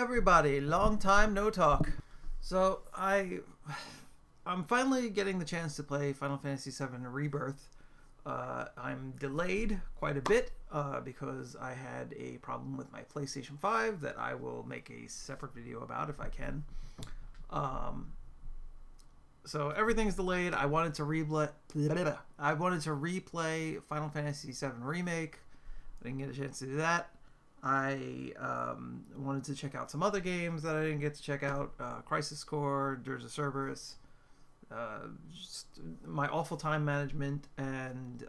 everybody, long time no talk. So I'm finally getting the chance to play Final Fantasy VII Rebirth. I'm delayed quite a bit because I had a problem with my PlayStation 5 that I will make a separate video about if I can. So everything's delayed. I wanted to replay Final Fantasy VII Remake. I didn't get a chance to do that. I wanted to check out some other games that I didn't get to check out. Crisis Core, Dirge of Cerberus, just my awful time management and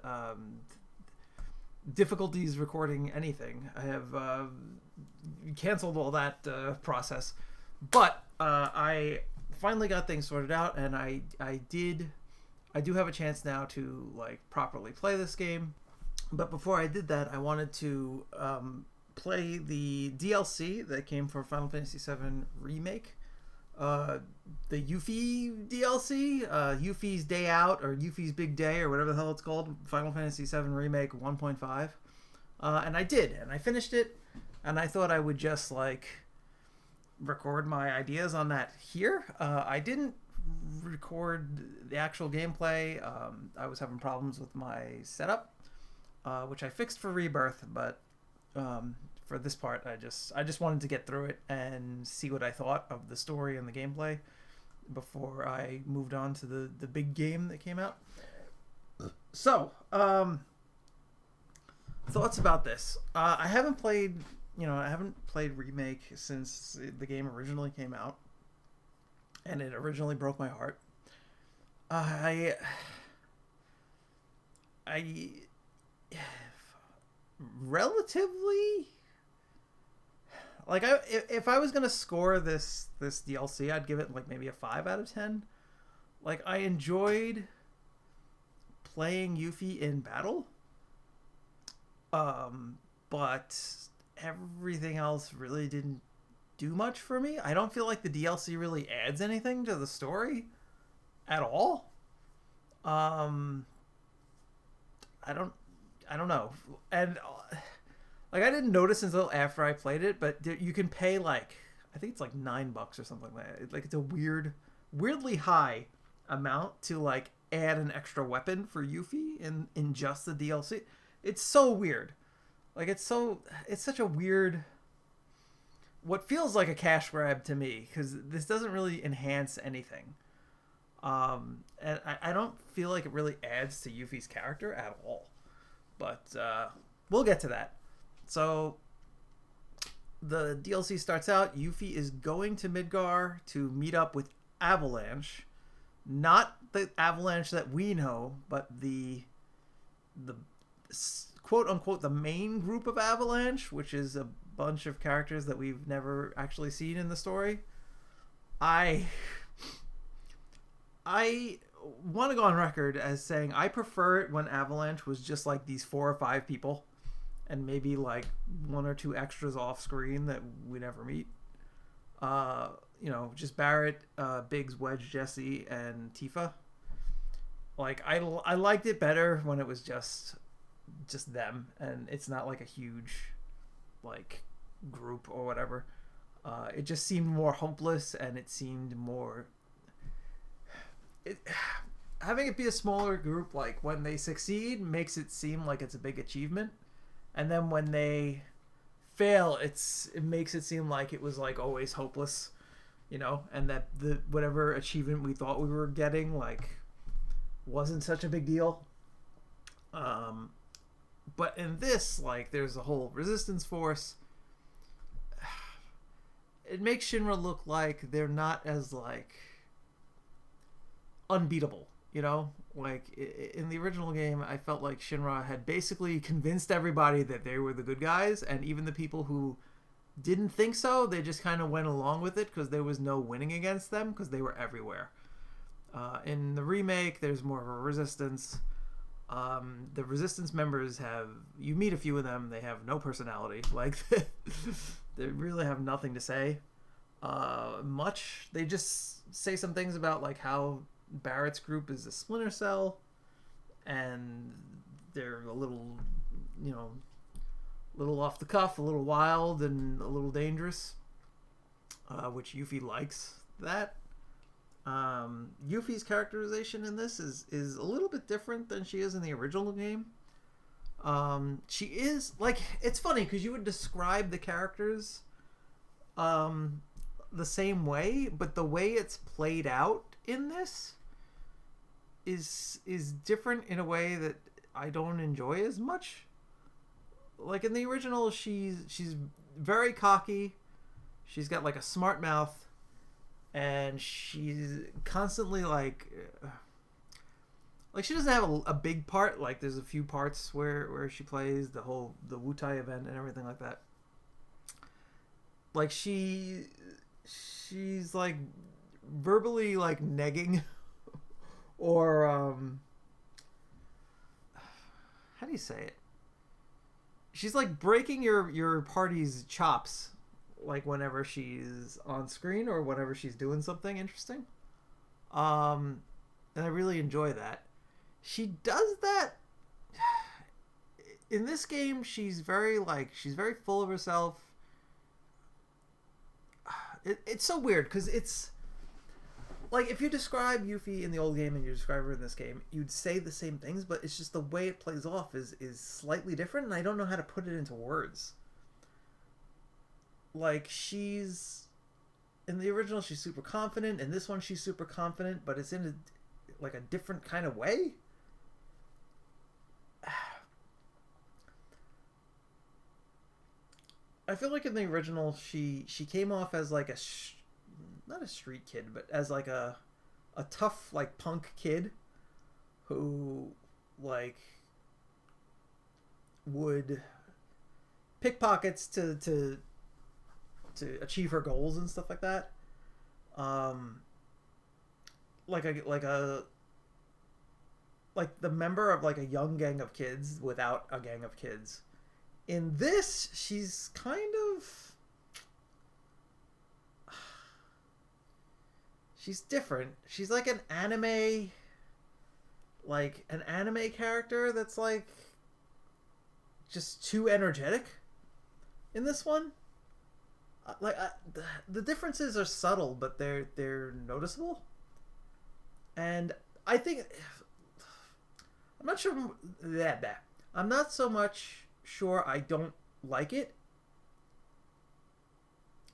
difficulties recording anything. I have canceled all that process, but I finally got things sorted out, and I do have a chance now to like properly play this game. But before I did that, I wanted to play the DLC that came for Final Fantasy VII Remake, the Yuffie DLC, Yuffie's Day Out, or Yuffie's Big Day, or whatever the hell it's called, Final Fantasy VII Remake 1.5, and I did, and I finished it, and I thought I would just like record my ideas on that here. I didn't record the actual gameplay. I was having problems with my setup, which I fixed for Rebirth, but for this part, I just wanted to get through it and see what I thought of the story and the gameplay before I moved on to the big game that came out. So, thoughts about this. I haven't played Remake since the game originally came out, and it originally broke my heart. I relatively like if I was gonna score this DLC, I'd give it like maybe a 5 out of 10. Like, I enjoyed playing Yuffie in battle, but everything else really didn't do much for me. I don't feel like the DLC really adds anything to the story at all. I don't know. And like, I didn't notice until after I played it, but you can pay like, I think it's like $9 or something like that. Like, it's a weirdly high amount to like add an extra weapon for Yuffie in just the DLC. It's so weird. Like, it's such a weird, what feels like a cash grab to me, because this doesn't really enhance anything. And I don't feel like it really adds to Yuffie's character at all. But we'll get to that. So the DLC starts out, Yuffie is going to Midgar to meet up with Avalanche. Not the Avalanche that we know, but the quote-unquote the main group of Avalanche, which is a bunch of characters that we've never actually seen in the story. I want to go on record as saying I prefer it when Avalanche was just like these 4 or 5 people and maybe like 1 or 2 extras off screen that we never meet. Just Barrett, Biggs, Wedge, Jesse, and Tifa. Like, I liked it better when it was just them, and it's not like a huge like group or whatever. It just seemed more hopeless, and it seemed more having it be a smaller group, like when they succeed makes it seem like it's a big achievement, and then when they fail it makes it seem like it was like always hopeless, and that the whatever achievement we thought we were getting like wasn't such a big deal. But in this, like, there's a whole resistance force. It makes Shinra look like they're not as like unbeatable, like in the original game I felt like Shinra had basically convinced everybody that they were the good guys, and even the people who didn't think so, they just kind of went along with it because there was no winning against them because they were everywhere. In the remake, there's more of a resistance. The resistance members you meet a few of them, they have no personality. Like, they really have nothing to say much. They just say some things about like how Barrett's group is a splinter cell, and they're a little off the cuff, a little wild, and a little dangerous. which Yuffie likes that. Yuffie's characterization in this is a little bit different than she is in the original game. She is like, it's funny because you would describe the characters the same way, but the way it's played out in this is different in a way that I don't enjoy as much. Like in the original, she's very cocky. She's got like a smart mouth, and she's constantly like she doesn't have a big part. Like there's a few parts where she plays the Wutai event and everything like that. Like she's like verbally like negging or how do you say it? She's like breaking your party's chops, like whenever she's on screen or whenever she's doing something interesting. And I really enjoy that. She does that in this game. She's very full of herself. It's so weird because it's like if you describe Yuffie in the old game and you describe her in this game, you'd say the same things, but it's just the way it plays off is slightly different, and I don't know how to put it into words. Like she's in the original, she's super confident, and this one she's super confident, but it's in a different kind of way. I feel like in the original, she came off as like not a street kid, but as like a tough like punk kid who like would pickpockets to achieve her goals and stuff like that. Like the member of like a young gang of kids without a gang of kids. In this, she's kind of... She's different. She's like an anime character that's like just too energetic in this one. The differences are subtle, but they're noticeable. And I think... I'm not sure... I'm not so much... sure I don't like it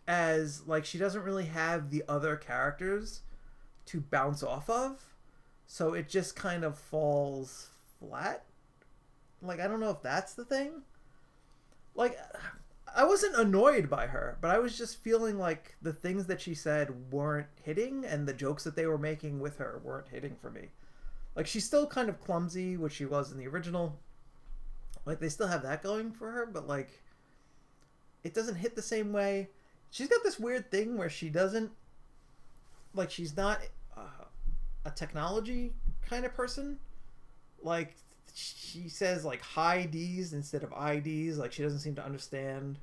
as like she doesn't really have the other characters to bounce off of, so it just kind of falls flat. Like I don't know if that's the thing. Like I wasn't annoyed by her, but I was just feeling like the things that she said weren't hitting, and the jokes that they were making with her weren't hitting for me. Like she's still kind of clumsy, which she was in the original. Like, they still have that going for her, but, like, it doesn't hit the same way. She's got this weird thing where she doesn't... Like, she's not a technology kind of person. Like, she says, like, high Ds instead of IDs. Like, she doesn't seem to understand...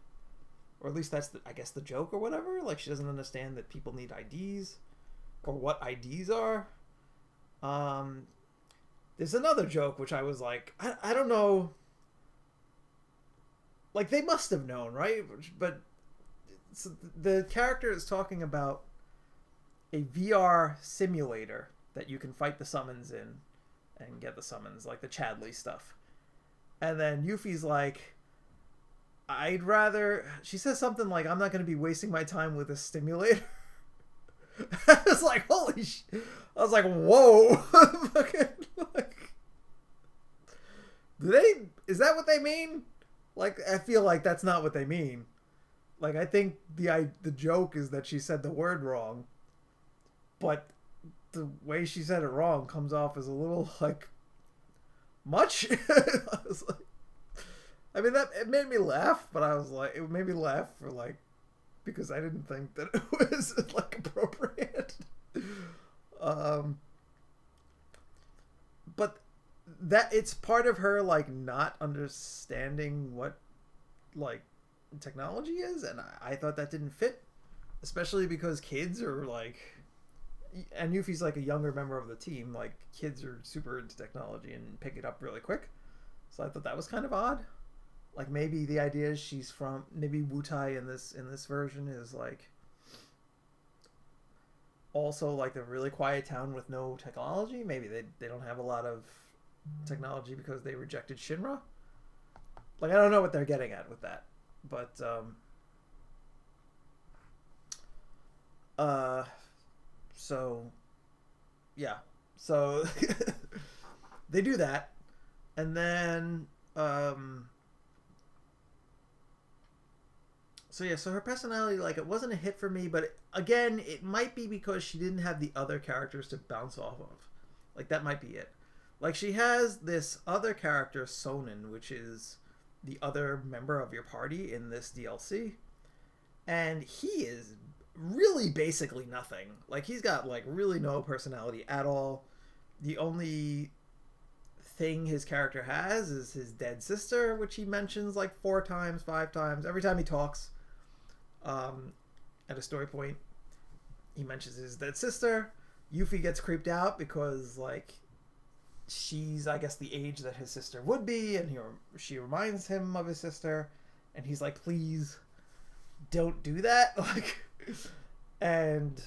Or at least that's, I guess, the joke or whatever. Like, she doesn't understand that people need IDs. Or what IDs are. There's another joke, which I was like... I don't know... Like, they must have known, right? But the character is talking about a VR simulator that you can fight the summons in and get the summons, like the Chadley stuff. And then Yuffie's like, I'd rather... She says something like, I'm not going to be wasting my time with a stimulator. I was like, holy sh... I was like, whoa. Like, is that what they mean? Like, I feel like that's not what they mean. Like, I think the joke is that she said the word wrong, but the way she said it wrong comes off as a little, like, much. I mean, it made me laugh, but I was like, it made me laugh for, like, because I didn't think that it was, like, appropriate. But that it's part of her like not understanding what like technology is, and I thought that didn't fit, especially because kids are like, and Yuffie's like a younger member of the team. Like kids are super into technology and pick it up really quick, so I thought that was kind of odd. Like maybe the idea is maybe Wutai in this version is like also like the really quiet town with no technology. Maybe they don't have a lot of technology because they rejected Shinra. Like, I don't know what they're getting at with that, but uh so yeah, so they do that, and then so yeah, so her personality, like, it wasn't a hit for me, but again, it might be because she didn't have the other characters to bounce off of. Like, that might be it. Like, she has this other character, Sonen, which is the other member of your party in this DLC, and he is really basically nothing. Like, he's got like really no personality at all. The only thing his character has is his dead sister, which he mentions like 4 times, 5 times. Every time he talks, at a story point, he mentions his dead sister. Yuffie gets creeped out because, like, she's, I guess, the age that his sister would be, and she reminds him of his sister, and he's like, please don't do that. Like, and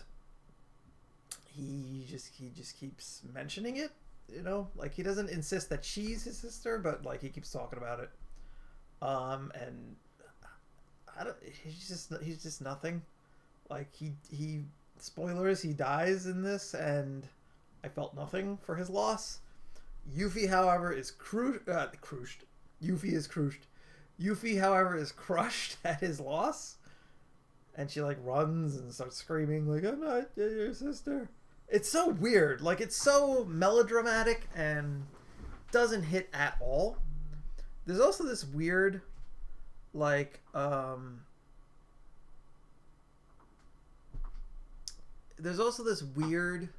he just keeps mentioning it, you know, like, he doesn't insist that she's his sister, but like, he keeps talking about it. And I don't, he's just nothing. Like, he spoilers, he dies in this, and I felt nothing for his loss. Yuffie, however, is crushed. Yuffie is crushed. Yuffie, however, is crushed at his loss, and she like runs and starts screaming like, I'm not your sister. It's so weird. Like, it's so melodramatic and doesn't hit at all. There's also this weird, like, there's also this weird,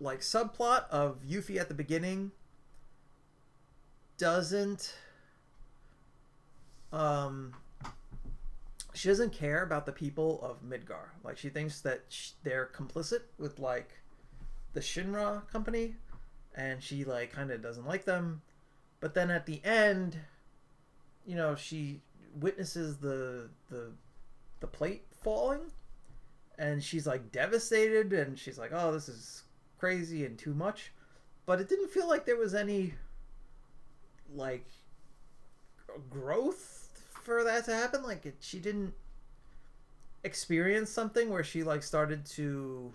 like, subplot of Yuffie at the beginning doesn't, she doesn't care about the people of Midgar. Like, she thinks that they're complicit with, like, the Shinra company, and she, like, kind of doesn't like them. But then at the end, you know, she witnesses the plate falling, and she's like devastated, and she's like, oh, this is crazy and too much. But it didn't feel like there was any, like, growth for that to happen. Like, she didn't experience something where she, like, started to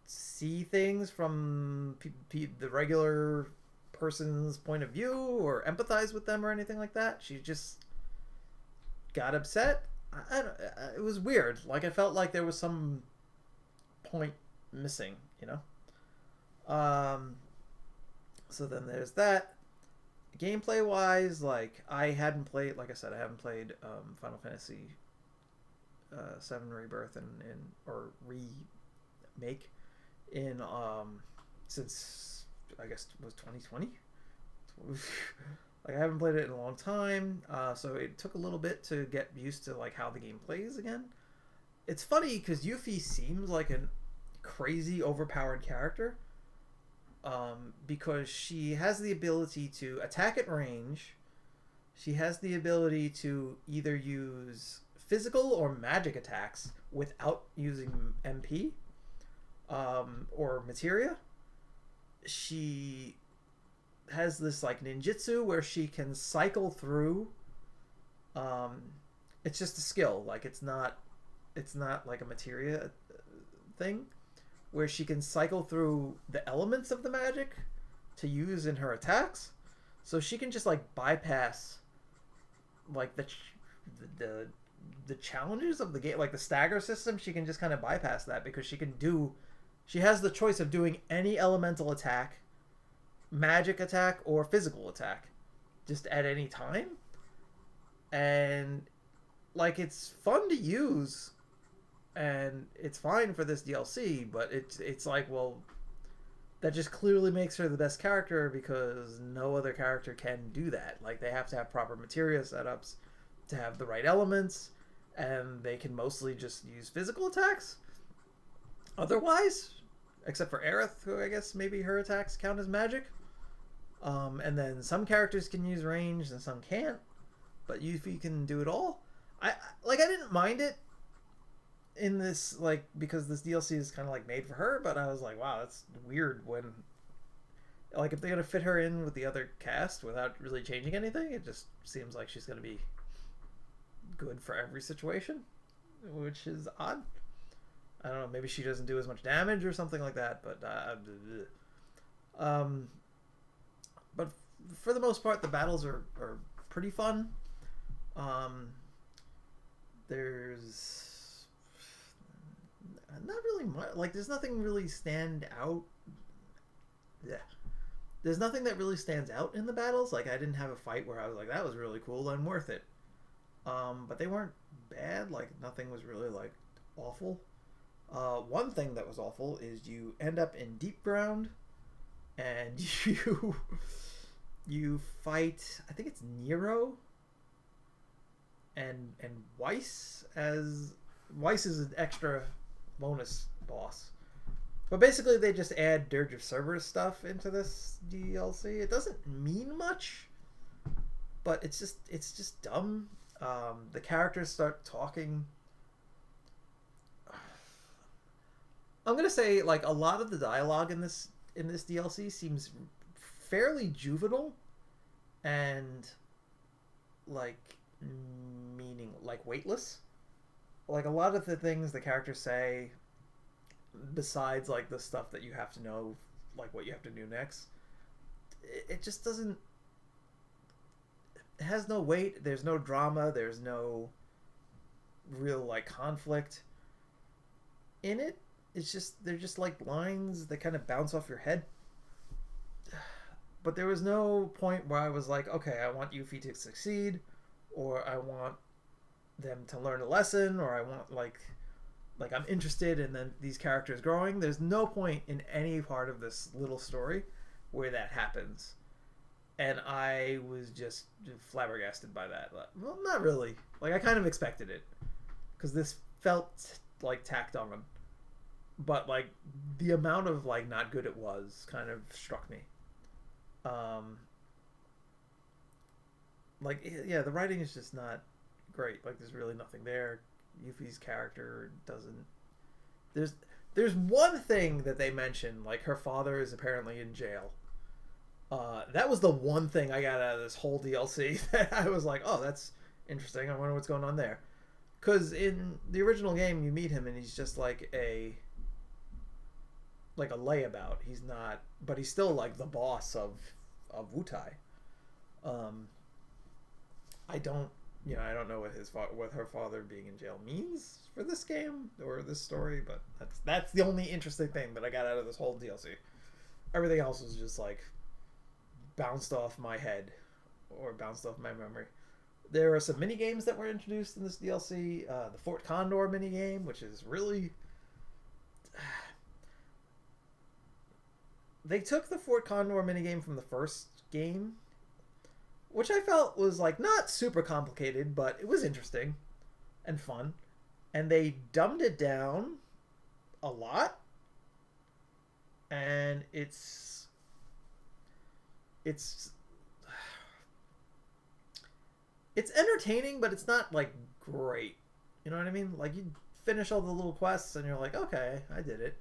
see things from the regular person's point of view or empathize with them or anything like that. She just got upset. It was weird. Like, I felt like there was some point missing, you know? So then there's that. Gameplay wise, like, I hadn't played, like I said, I haven't played Final Fantasy 7 Rebirth or remake in since, I guess, it was 2020. Like, I haven't played it in a long time, so it took a little bit to get used to, like, how the game plays again. It's funny because Yuffie seems like a crazy overpowered character, because she has the ability to attack at range. She has the ability to either use physical or magic attacks without using MP or materia. She has this, like, ninjutsu where she can cycle through. It's just a skill. Like, it's not like a materia thing, where she can cycle through the elements of the magic to use in her attacks. So she can just, like, bypass, like, the challenges of the game, like the stagger system. She can just kind of bypass that because she has the choice of doing any elemental attack, magic attack, or physical attack just at any time. And, like, it's fun to use, and it's fine for this DLC, but it's like, well, that just clearly makes her the best character because no other character can do that. Like, they have to have proper materia setups to have the right elements, and they can mostly just use physical attacks otherwise, except for Aerith, who I guess maybe her attacks count as magic. And then some characters can use range and some can't, but Yuffie can do it all. I didn't mind it. in this, like, because this DLC is kind of like made for her, but I was like, wow, that's weird when, like, if they're gonna fit her in with the other cast without really changing anything, it just seems like she's gonna be good for every situation, which is odd. I don't know, maybe she doesn't do as much damage or something like that, but um, but for the most part, the battles are pretty fun. Um, there's not really much, like, there's nothing really stand out. Yeah. There's nothing that really stands out in the battles. Like, I didn't have a fight where I was like, that was really cool and worth it. But they weren't bad. Like, nothing was really, like, awful. One thing that was awful is you end up in deep ground and you fight, I think it's Nero and Weiss, as Weiss is an extra bonus boss. But basically they just add Dirge of Cerberus stuff into this DLC. It doesn't mean much, but it's just dumb. The characters start talking. I'm gonna say, like, a lot of the dialogue in this DLC seems fairly juvenile and, like, meaning, like, weightless. Like, a lot of the things the characters say, besides, like, the stuff that you have to know, like what you have to do next, it just doesn't. It has no weight. There's no drama. There's no real, like, conflict in it. It's just, they're just like lines that kind of bounce off your head. But there was no point where I was like, okay, I want Yuffie to succeed, or I want them to learn a lesson, or I want, like I'm interested in then these characters growing. There's no point in any part of this little story where that happens. And I was just flabbergasted by that. Well, not really. Like, I kind of expected it, because this felt like tacked on. But, like, the amount of, like, not good it was kind of struck me. Like, yeah, the writing is just not great. Like, there's really nothing there. Yuffie's character doesn't. There's one thing that they mention, like, her father is apparently in jail. That was the one thing I got out of this whole DLC that I was like, oh, that's interesting. I wonder what's going on there. Because in the original game, you meet him and he's just like a layabout. He's not, but he's still, like, the boss of Wutai. I don't know what her father being in jail means for this game or this story, but that's the only interesting thing that I got out of this whole DLC. Everything else was just, like, bounced off my head or bounced off my memory. There are some mini games that were introduced in this DLC. The Fort Condor mini game, which is really. They took the Fort Condor minigame from the first game, which I felt was, like, not super complicated, but it was interesting and fun. And they dumbed it down a lot. And it's entertaining, but it's not, like, great. You know what I mean? Like, you finish all the little quests and you're like, okay, I did it.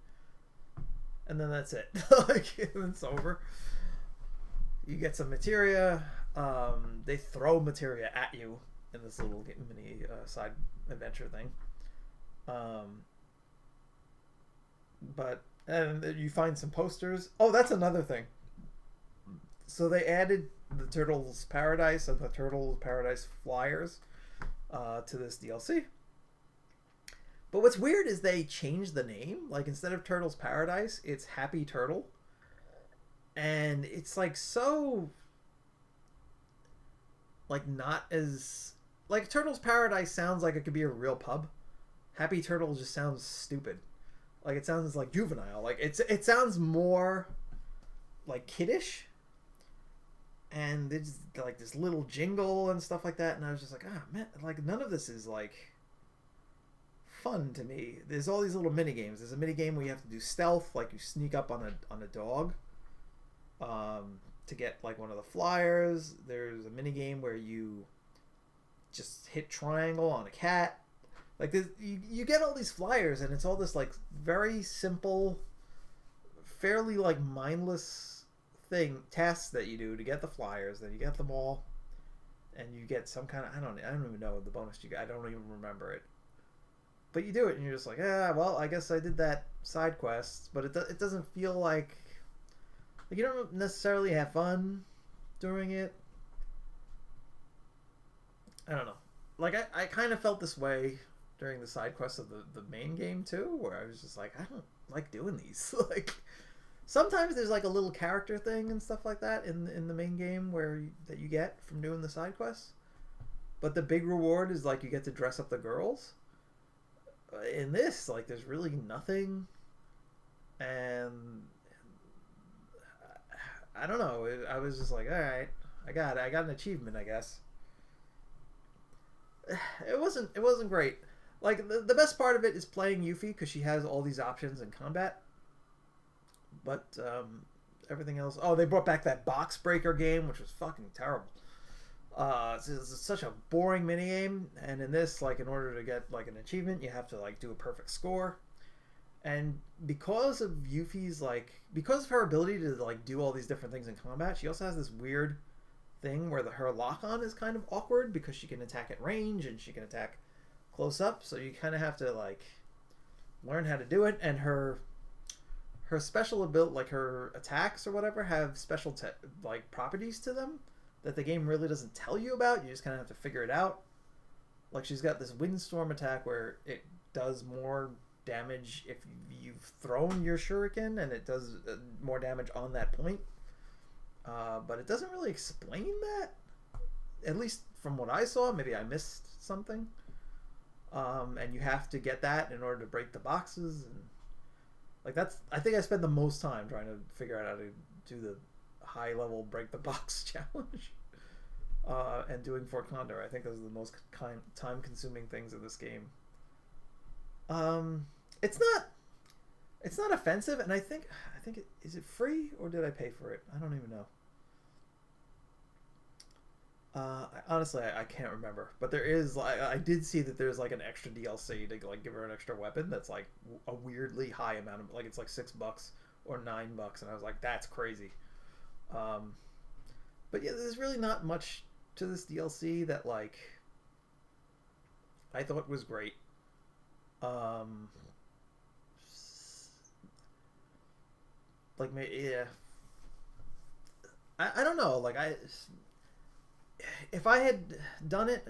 And then that's it. Like, and it's over. You get some materia. They throw materia at you in this little mini side adventure thing. And you find some posters. Oh, that's another thing. So they added the Turtles Paradise and the Turtles Paradise flyers to this DLC. But what's weird is they changed the name. Like, instead of Turtles Paradise, it's Happy Turtle. And it's, like, so, like, not as. Like, Turtles Paradise sounds like it could be a real pub. Happy Turtle just sounds stupid. Like, it sounds, like, juvenile. Like, it sounds more, like, kiddish. And there's, like, this little jingle and stuff like that. And I was just like, man, like, none of this is, like, fun to me. There's all these little mini games. There's a mini game where you have to do stealth, like, you sneak up on a dog to get, like, one of the flyers. There's a mini game where you just hit triangle on a cat. Like you get all these flyers, and it's all this like very simple, fairly like mindless tasks that you do to get the flyers. Then you get them all, and you get some kind of I don't even know the bonus you get. I don't even remember it. But you do it, and you're just like, well, I guess I did that side quest, but it doesn't feel like you don't necessarily have fun doing it. I don't know. Like I kind of felt this way during the side quests of the main game too, where I was just like, I don't like doing these. Like sometimes there's like a little character thing and stuff like that in the main game that you get from doing the side quests, but the big reward is like you get to dress up the girls. In this, like, there's really nothing, and I don't know. I was just like, all right, I got it. I got an achievement, I guess. It wasn't great. Like the best part of it is playing Yuffie because she has all these options in combat. But everything else. Oh, they brought back that box breaker game, which was fucking terrible. It's such a boring minigame, and in this, like, in order to get like an achievement, you have to like do a perfect score. And because of Yuffie's because of her ability to like do all these different things in combat, she also has this weird thing where her lock-on is kind of awkward because she can attack at range and she can attack close up. So you kind of have to like learn how to do it. And her special ability, like her attacks or whatever, have special like properties to them that the game really doesn't tell you about. You just kind of have to figure it out. Like she's got this windstorm attack where it does more damage if you've thrown your shuriken, and it does more damage on that point. But it doesn't really explain that, at least from what I saw. Maybe I missed something. And you have to get that in order to break the boxes, and like I think I spent the most time trying to figure out how to do the high level break the box challenge. And doing Fort Condor, I think those are the most time consuming things in this game. It's not offensive, and I think is it free or did I pay for it? I don't even know. Honestly, I can't remember, but there is I did see that there's like an extra DLC to like give her an extra weapon that's like a weirdly high amount of, like, it's like $6 or $9, and I was like, that's crazy. But yeah, there's really not much to this DLC that like I thought was great. Like, yeah, I don't know. Like if I had done it,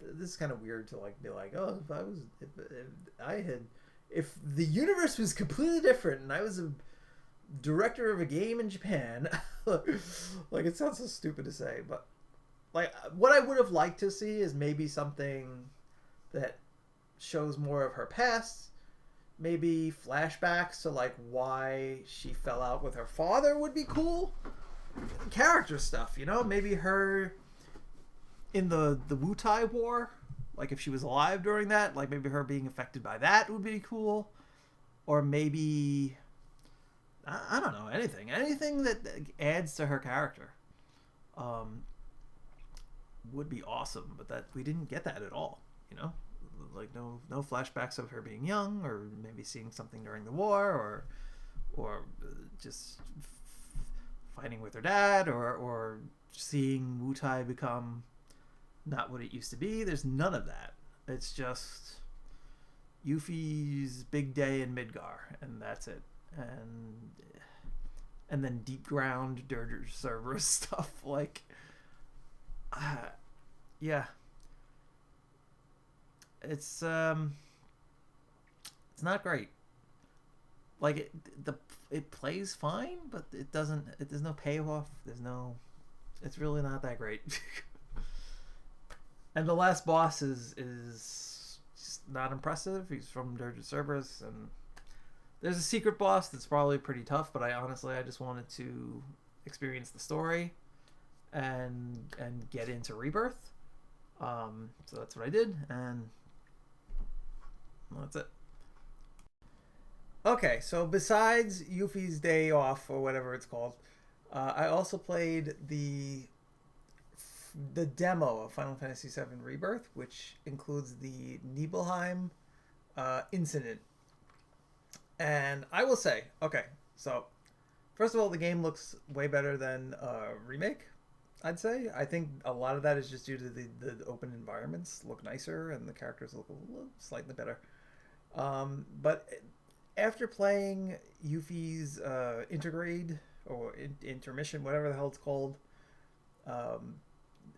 this is kind of weird to like be like, oh, if the universe was completely different and I was a director of a game in Japan, like, it sounds so stupid to say, but like what I would have liked to see is maybe something that shows more of her past, maybe flashbacks to like why she fell out with her father would be cool. Character stuff, you know, maybe her in the Wutai War, like if she was alive during that, like maybe her being affected by that would be cool. Or maybe I don't know, anything that adds to her character would be awesome, but that we didn't get that at all, you know, like no flashbacks of her being young, or maybe seeing something during the war, or just fighting with her dad, or seeing Wutai become not what it used to be. There's none of that. It's just Yuffie's big day in Midgar, and that's it. And then deep ground Dirge Cerberus stuff, like yeah, it's not great. Like it plays fine, but it doesn't. There's no payoff. It's really not that great. And the last boss is just not impressive. He's from Dirge Cerberus, and there's a secret boss that's probably pretty tough. But I just wanted to experience the story and get into Rebirth. So that's what I did, and that's it. Okay, so besides Yuffie's Day Off, or whatever it's called, I also played the the demo of Final Fantasy VII Rebirth, which includes the Nibelheim incident. And I will say, okay, so first of all, the game looks way better than remake. I'd say. I think a lot of that is just due to the open environments look nicer and the characters look a little slightly better. But after playing Yuffie's Intergrade or Intermission, whatever the hell it's called,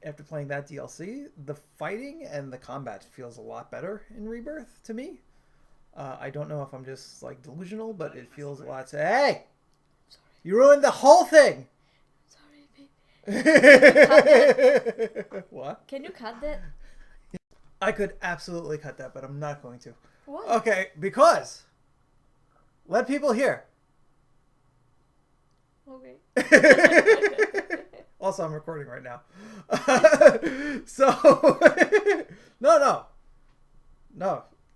after playing that DLC, the fighting and the combat feels a lot better in Rebirth to me. I don't know if I'm just like delusional, but it feels a lot. Hey, Sorry. You ruined the whole thing. Sorry, baby. What? Can you cut that? I could absolutely cut that, but I'm not going to. What? Okay, because let people hear. Okay. Also, I'm recording right now. So, no,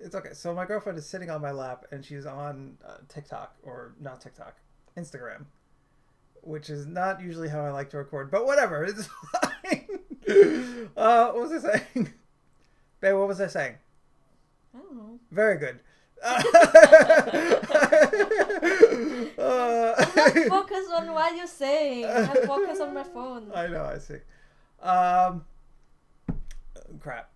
it's okay. So my girlfriend is sitting on my lap, and she's on TikTok, or not TikTok, Instagram, which is not usually how I like to record, but whatever, it's fine. What was I saying? Babe, what was I saying? I don't know. Very good. I'm not focused on what you're saying. I'm focused on my phone. I know, I see. Crap.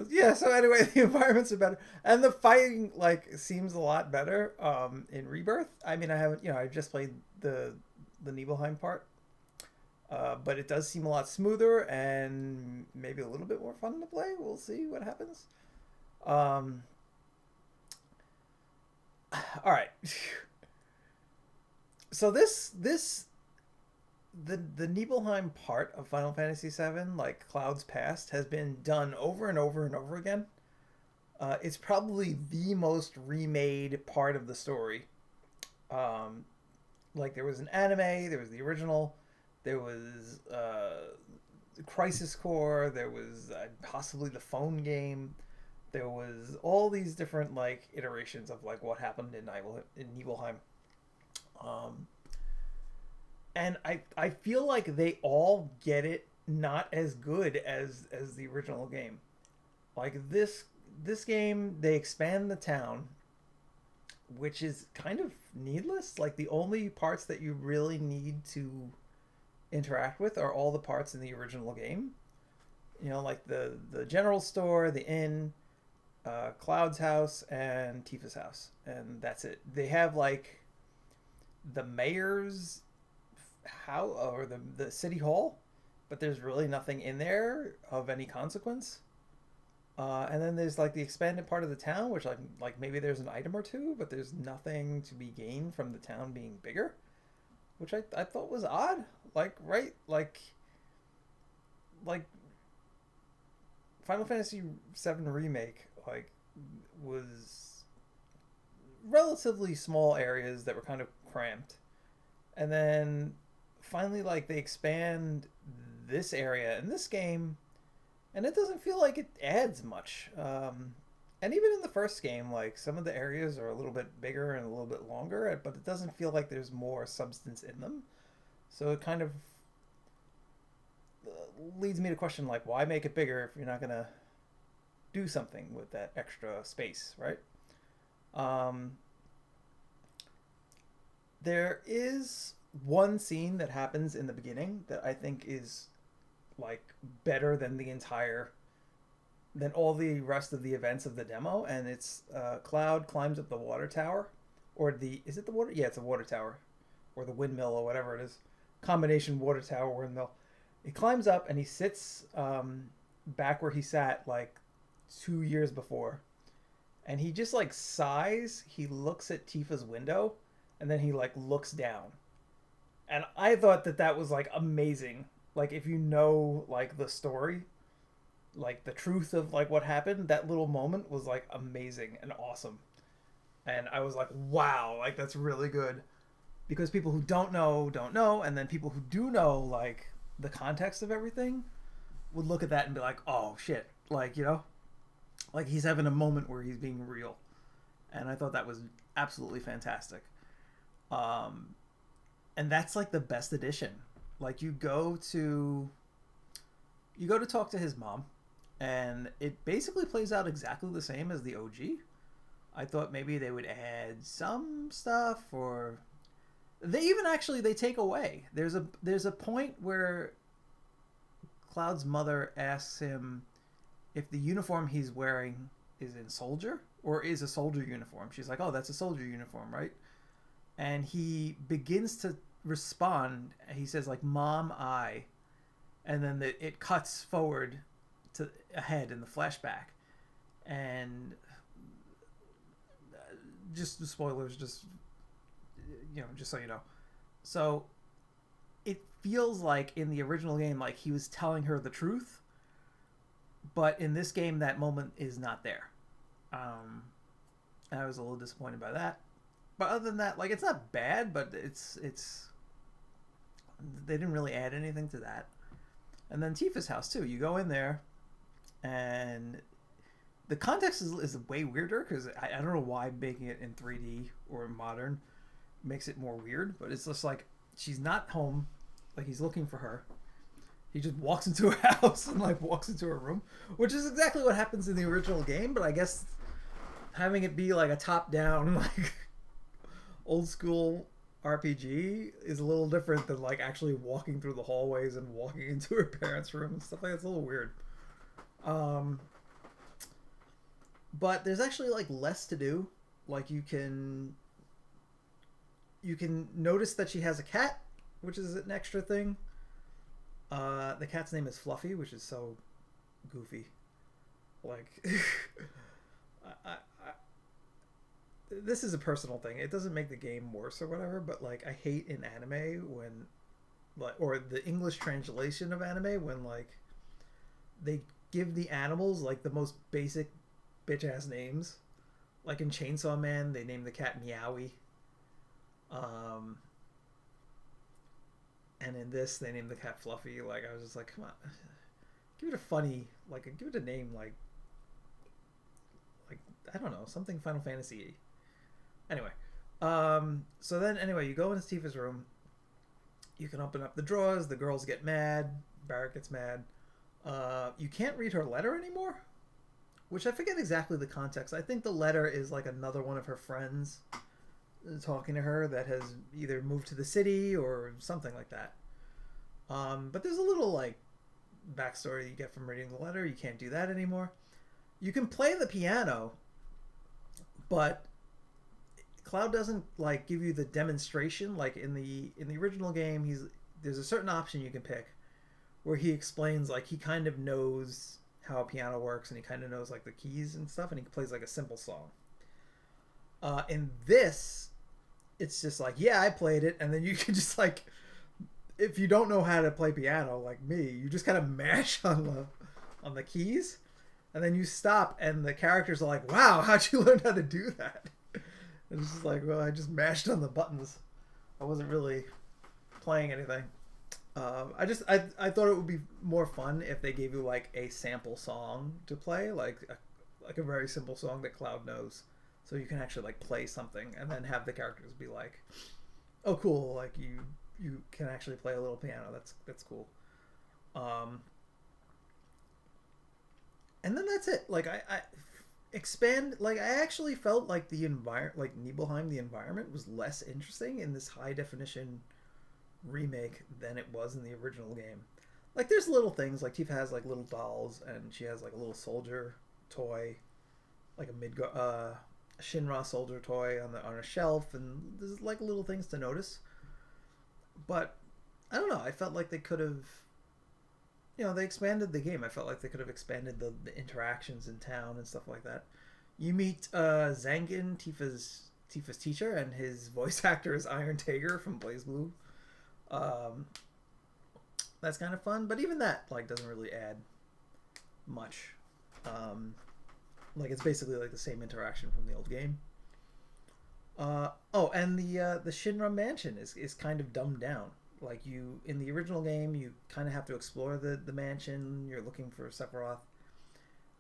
Yeah, so anyway, the environments are better. And the fighting, like, seems a lot better in Rebirth. I mean, I haven't, I just played the Nibelheim part. But it does seem a lot smoother and maybe a little bit more fun to play. We'll see what happens. All right. So the Nibelheim part of Final Fantasy VII, like Cloud's Past, has been done over and over and over again. It's probably the most remade part of the story. Like there was an anime, there was the original, there was Crisis Core, there was possibly the phone game. There was all these different like iterations of like what happened in Nibelheim. And I feel like they all get it not as good as the original game. Like this game, they expand the town, which is kind of needless. Like the only parts that you really need to interact with are all the parts in the original game. Like the general store, the inn, Cloud's house, and Tifa's house, and that's it. They have like the mayor's house or the city hall, but there's really nothing in there of any consequence. And then there's like the expanded part of the town, which like maybe there's an item or two, but there's nothing to be gained from the town being bigger, which I thought was odd. Like Final Fantasy VII Remake was relatively small areas that were kind of cramped, and then finally they expand this area in this game, and it doesn't feel like it adds much. And even in the first game, some of the areas are a little bit bigger and a little bit longer, but it doesn't feel like there's more substance in them. So it kind of leads me to question why make it bigger if you're not gonna do something with that extra space, right? There is one scene that happens in the beginning that I think is better than all the rest of the events of the demo, and it's Cloud climbs up the water tower, or is it the water? Yeah, it's a water tower, or the windmill, or whatever it is, combination water tower windmill. He climbs up and he sits back where he sat 2 years before, and he just sighs. He looks at Tifa's window, and then he looks down, and I thought that was amazing. If you know the story, the truth of what happened, that little moment was amazing and awesome, and I was wow, that's really good, because people who don't know, and then people who do know the context of everything would look at that and be oh shit, he's having a moment where he's being real, and I thought that was absolutely fantastic. And that's the best addition. Like you go to talk to his mom, and it basically plays out exactly the same as the OG. I thought maybe they would add some stuff, or they even actually they take away. There's a point where Cloud's mother asks him if the uniform he's wearing is in soldier or is a soldier uniform. She's like, "Oh, that's a soldier uniform, right?" And he begins to respond. He says like, "Mom, I," and then it cuts forward to ahead in the flashback, and just the spoilers, just just so you know. So it feels like in the original game, like he was telling her the truth, but in this game, that moment is not there. I was a little disappointed by that. But other than that, like it's not bad, but it's they didn't really add anything to that. And then Tifa's house too. You go in there, and the context is way weirder because I don't know why making it in 3D or modern makes it more weird. But it's just like she's not home, like he's looking for her. He just walks into her house and like walks into her room, which is exactly what happens in the original game. But I guess having it be like a top-down like old school RPG is a little different than like actually walking through the hallways and walking into her parents' room and stuff like that. It's a little weird. But there's actually like less to do. Like you can notice that she has a cat, which is an extra thing. The cat's name is Fluffy, which is so goofy. Like, this is a personal thing. It doesn't make the game worse or whatever, but like I hate in anime when, like, or the English translation of anime when like they give the animals like the most basic bitch ass names. Like in Chainsaw Man, they named the cat Meowie. And in this, they named the cat Fluffy. Like I was just like, come on, give it a funny, like give it a name like I don't know, something Final Fantasy. Anyway, so then anyway, you go into Tifa's room. You can open up the drawers. The girls get mad. Barrett gets mad. You can't read her letter anymore, which I forget exactly the context. I think the letter is like another one of her friends talking to her that has either moved to the city or something like that. But there's a little like backstory you get from reading the letter. You can't do that anymore. You can play the piano, but Cloud doesn't like give you the demonstration like in the original game. There's a certain option you can pick where he explains like he kind of knows how a piano works and he kind of knows like the keys and stuff, and he plays like a simple song. In this, it's just like, yeah, I played it, and then you can just like, if you don't know how to play piano like me, you just kind of mash on the keys, and then you stop, and the characters are like, wow, how'd you learn how to do that? And it's just like, well, I just mashed on the buttons. I wasn't really playing anything. I thought it would be more fun if they gave you like a sample song to play, like a very simple song that Cloud knows. So you can actually like play something and then have the characters be like, "Oh, cool! Like you can actually play a little piano. That's cool." And then that's it. Like I expand. Like I actually felt like the environment, like Nibelheim, the environment was less interesting in this high definition remake than it was in the original game. Like there's little things. Like Tifa has like little dolls, and she has like a little soldier toy, like a Shinra soldier toy on a shelf, and there's like little things to notice. But I don't know. I felt like they could have, they expanded the game. I felt like they could have expanded the interactions in town and stuff like that. You meet Zangin, Tifa's teacher, and his voice actor is Iron Tager from BlazBlue. That's kind of fun, but even that like doesn't really add much. Like it's basically like the same interaction from the old game. And the Shinra mansion is kind of dumbed down. Like you in the original game, you kind of have to explore the mansion. You're looking for Sephiroth,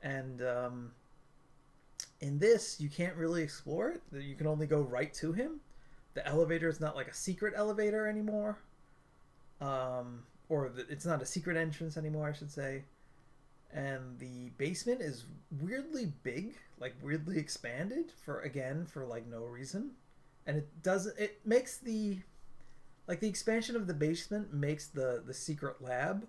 and in this you can't really explore it. You can only go right to him. The elevator is not like a secret elevator anymore. It's not a secret entrance anymore, I should say. And the basement is weirdly big, like weirdly expanded for like no reason. And it makes the expansion of the basement makes the secret lab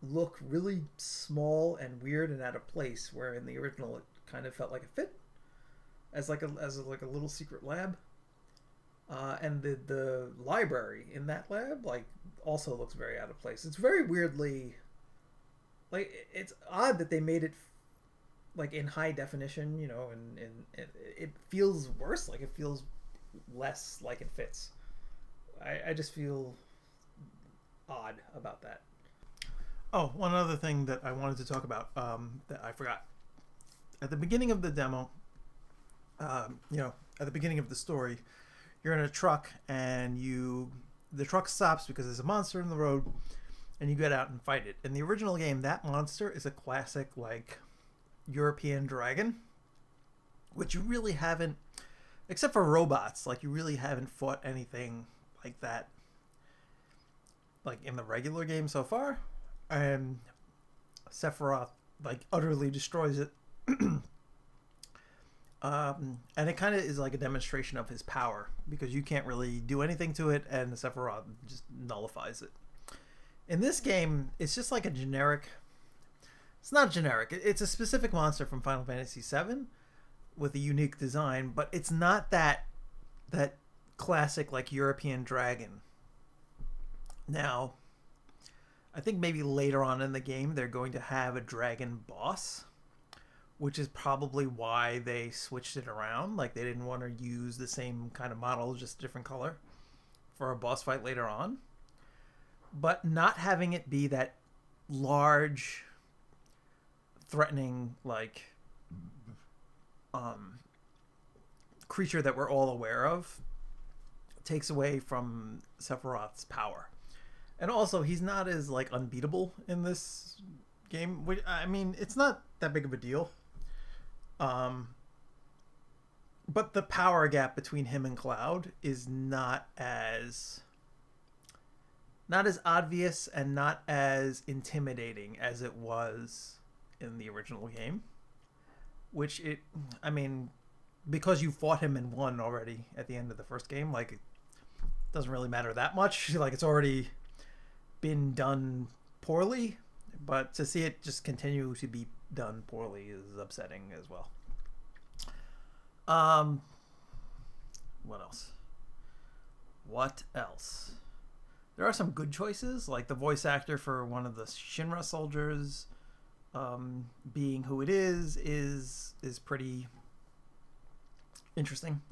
look really small and weird and out of place, where in the original it kind of felt like it fit as like a little secret lab. And the library in that lab like also looks very out of place. It's very weirdly, like, it's odd that they made it like in high definition, and it feels worse. Like, it feels less like it fits. I just feel odd about that. Oh, one other thing that I wanted to talk about, that I forgot. At the beginning of the demo, at the beginning of the story, you're in a truck and the truck stops because there's a monster in the road, and you get out and fight it. In the original game, that monster is a classic, like, European dragon, which you really haven't, except for robots, like, you really haven't fought anything like that, like, in the regular game so far. And Sephiroth, like, utterly destroys it. And it kind of is like a demonstration of his power, because you can't really do anything to it, and Sephiroth just nullifies it. In this game, it's just like a generic... It's not generic. It's a specific monster from Final Fantasy VII with a unique design, but it's not that classic, like, European dragon. Now, I think maybe later on in the game they're going to have a dragon boss, which is probably why they switched it around. Like, they didn't want to use the same kind of model, just a different color, for a boss fight later on. But not having it be that large, threatening, like, creature that we're all aware of takes away from Sephiroth's power. And also, he's not as, like, unbeatable in this game. I mean, it's not that big of a deal. But the power gap between him and Cloud is not as obvious and not as intimidating as it was in the original game. Because you fought him and won already at the end of the first game, like, it doesn't really matter that much. Like, it's already been done poorly, but to see it just continue to be done poorly is upsetting as well. What else? There are some good choices, like the voice actor for one of the Shinra soldiers, being who it is pretty interesting.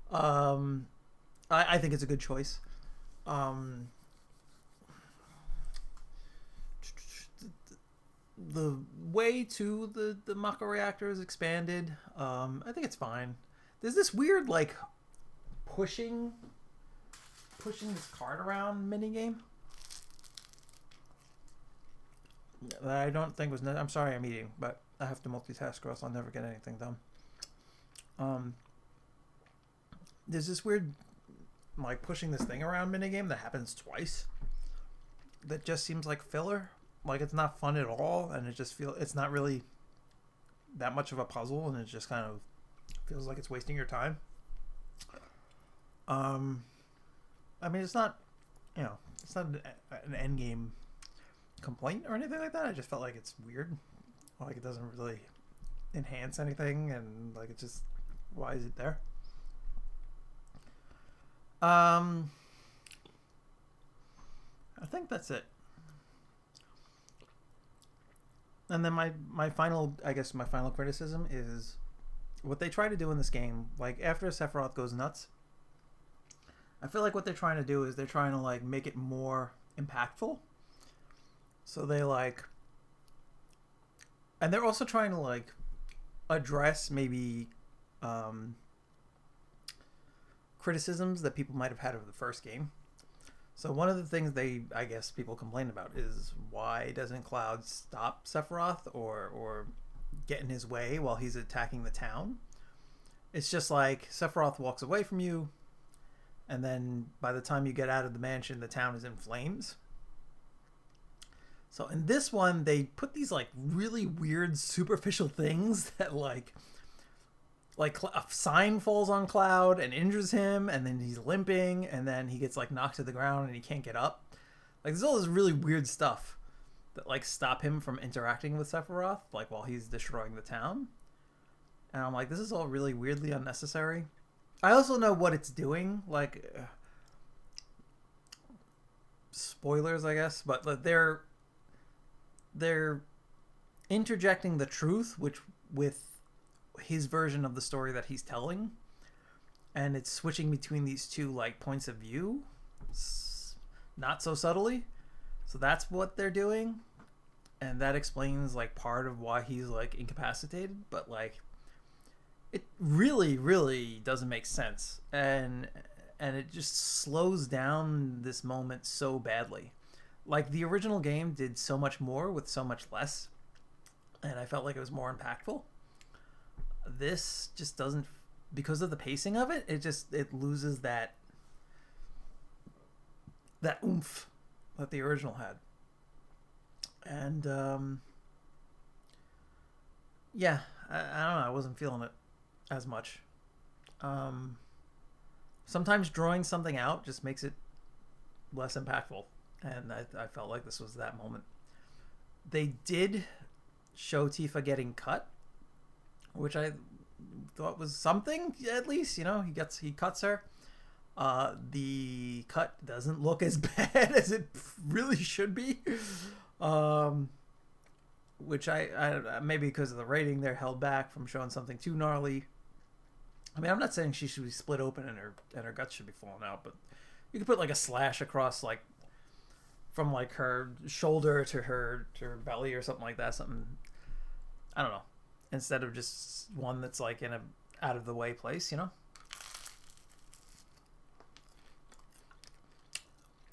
I think it's a good choice. The way to the Mako reactor is expanded. I think it's fine. There's this weird, like, pushing this cart around minigame that I don't think was... I'm sorry I'm eating, but I have to multitask or else I'll never get anything done. There's this weird, like, pushing this thing around minigame that happens twice that just seems like filler. Like, it's not fun at all, and it's not really that much of a puzzle, and it just kind of feels like it's wasting your time. I mean, it's not an end game complaint or anything like that. I just felt like it's weird. Like, it doesn't really enhance anything, and, like, it's just, why is it there? I think that's it. And then my final criticism is what they try to do in this game. Like, after Sephiroth goes nuts, I feel like what they're trying to do is they're trying to, like, make it more impactful. So they, like... And they're also trying to, like, address maybe criticisms that people might have had of the first game. So one of the things people complain about is, why doesn't Cloud stop Sephiroth or get in his way while he's attacking the town? It's just like Sephiroth walks away from you, And then by the time you get out of the mansion, the town is in flames. So in this one, they put these like really weird superficial things that like a sign falls on Cloud and injures him, and then he's limping, and then he gets like knocked to the ground and he can't get up. Like there's all this really weird stuff that like stop him from interacting with Sephiroth, like while he's destroying the town. And I'm like, this is all really weirdly unnecessary. I also know what it's doing, like spoilers, I guess, but they're interjecting the truth, which with his version of the story that he's telling, and it's switching between these two like points of view, not so subtly. So that's what they're doing, and that explains like part of why he's like incapacitated, but like it really doesn't make sense, and it just slows down this moment so badly. Like the original game did so much more with so much less, and I felt like it was more impactful. This just doesn't, because of the pacing of it, it loses that oomph that the original had. And yeah, I don't know, I wasn't feeling it as much. Sometimes drawing something out just makes it less impactful, and I felt like this was that moment. They did show Tifa getting cut, which I thought was something, at least. You know, he cuts her. The cut doesn't look as bad as it really should be, which I maybe because of the rating, they're held back from showing something too gnarly. I mean, I'm not saying she should be split open and her guts should be falling out, but you could put like a slash across, like from like her shoulder to her belly or something like that. Something, I don't know, instead of just one that's like in a out of the way place, you know.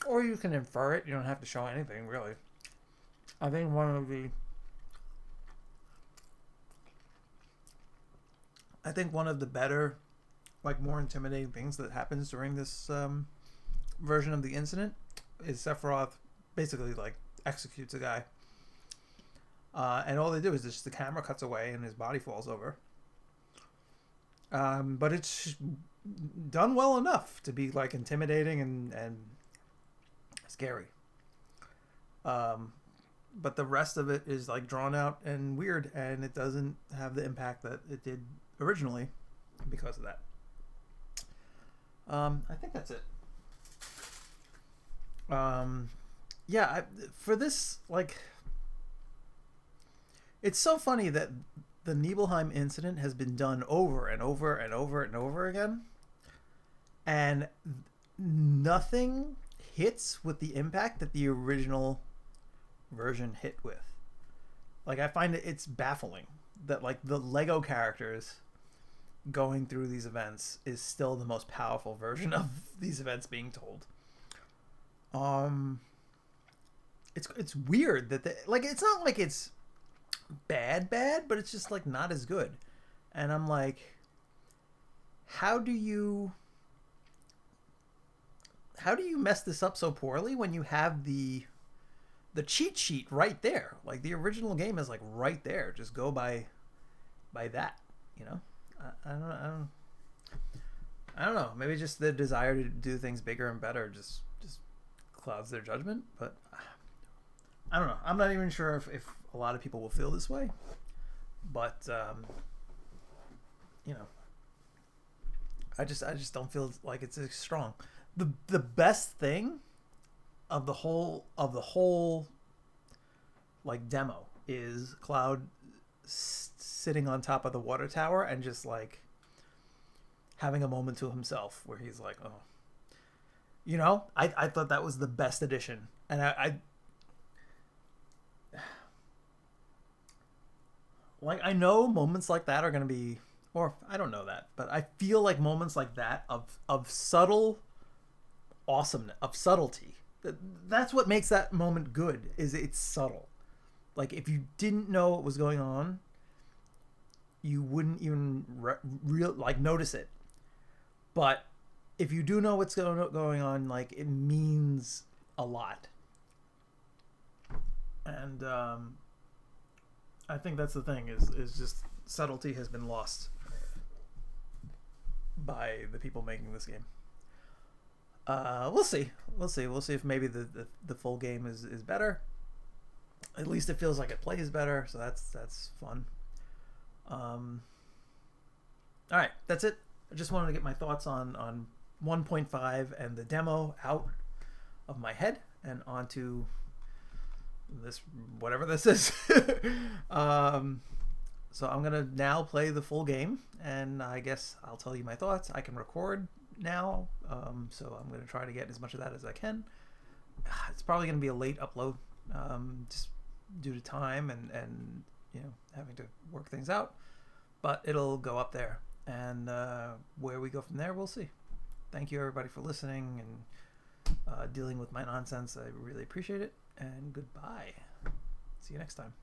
Or you can infer it. You don't have to show anything, really. I think one of the better, like more intimidating things that happens during this version of the incident is Sephiroth basically like executes a guy. And all they do is just the camera cuts away and his body falls over. But it's done well enough to be like intimidating and scary. But the rest of it is like drawn out and weird, and it doesn't have the impact that it did originally because of that. I think that's it. Yeah, for this, like, it's so funny that the Nibelheim incident has been done over and over and over and over again, and nothing hits with the impact that the original version hit with. Like, I find it's baffling that like the Lego characters going through these events is still the most powerful version of these events being told. It's weird that like it's not like it's bad, but it's just like not as good. And I'm like, how do you mess this up so poorly when you have the cheat sheet right there? Like the original game is like right there. Just go by that, you know. I don't know. Maybe just the desire to do things bigger and better just clouds their judgment. But I don't know. I'm not even sure if a lot of people will feel this way. But you know, I just don't feel like it's as strong. The best thing of the whole like demo is Cloud sitting on top of the water tower and just like having a moment to himself where he's like, oh, you know, I thought that was the best addition. And I like, I know moments like that are going to be, or I don't know that, but I feel like moments like that of subtle awesomeness, of subtlety, that's what makes that moment good, is it's subtle. Like if you didn't know what was going on, you wouldn't even like notice it. But if you do know what's going on, like, it means a lot. And I think that's the thing, is just subtlety has been lost by the people making this game. We'll see if maybe the full game is better. At least it feels like it plays better, so that's fun. All right, that's it. I just wanted to get my thoughts on 1.5 and the demo out of my head and onto this, whatever this is. So I'm gonna now play the full game, and I guess I'll tell you my thoughts. I can record now, so I'm gonna try to get as much of that as I can. It's probably gonna be a late upload, just due to time and having to work things out, but it'll go up there, and where we go from there, we'll see. Thank you everybody for listening and dealing with my nonsense. I really appreciate it, and goodbye. See you next time.